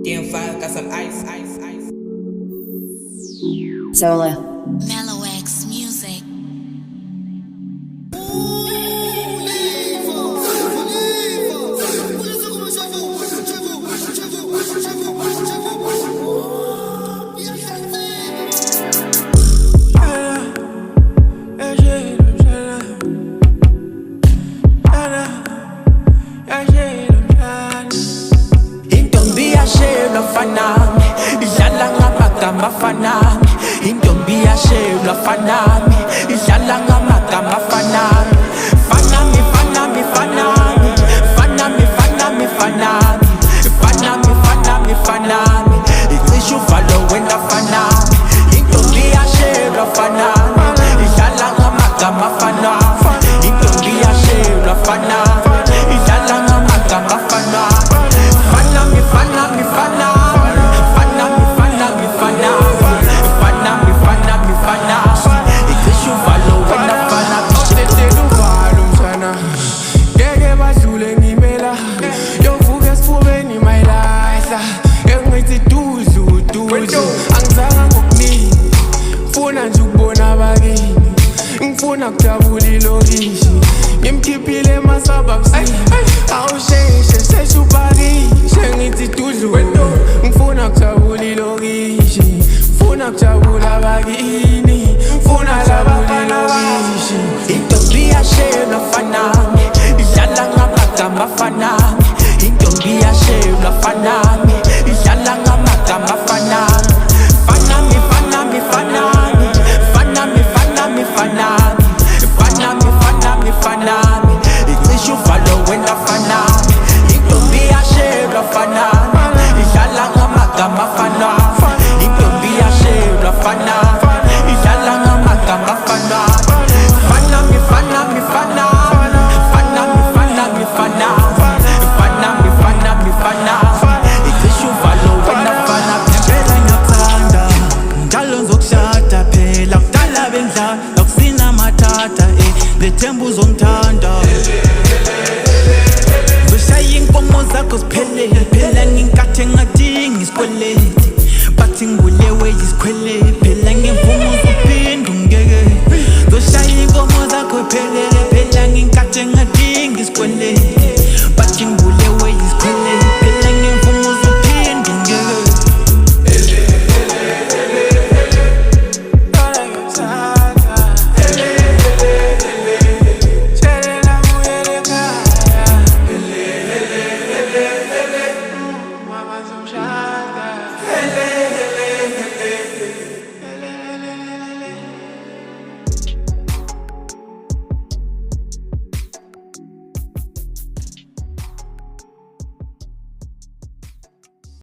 Damn fire, got some ice, ice, ice. Solo. Mellow X Music. Intombi yashelwa fanami, idlala ngamagama afanami. Intombi yashelwa fanami, idlala ngamagama afanami. Fanami, fanami, fanami, fanami, fanami, fanami, fanami, fanami, fanami. Icishe uvalo wena fanami. Intombi yashelwa fanami, idlala ngamagama afanami. Intombi yashelwa fanami, idlala ngamagama afanami. Fanami, fanami, fanami, fanami, fanami, fanami, fanami, fanami. Icishe uvalo wena fanami. Awuthethela uvalo mshana, ngeke badlule ngimela. Yovuka esifubeni mayilahla, engithi duzu duzu. Angizanga ngokuningi, ngifuna nje ukubona abakini. Ngifuna kujabula ilokishi, ngimkhiphile emasababusini. Awusheshe sheshe upakishe, ngithi duzu. Ngifuna kujabula ilokishi, ngifuna kujabula abakini, ngifuna kujabula ilokishi. Intombi yashelwa fanami, idlala ngamagama afanami. Intombi yashelwa fanami, idlala ngamagama afanami. Fanami, fanami, fanami, fanami, fanami, fanami, fanami, fanami, fanami. Icishe uvalo wena fanami. Intombi yashelwa fanami, idlala ngamagama afanami. Intombi yashelwa fanami, idlala ngamagama afanami. Fanami, fanami, fanami, fanami, fanami, fanami, fanami, fanami, fanami. Icishe uvalo wena fanami. Phela ngiyakuthanda, njalo ngizokushada phela kudala bendla akusina matata lethemba uzongithanda. Ngizoshaya inkomo zakho ziphelele, phela nginkathi engadingi isikweleli.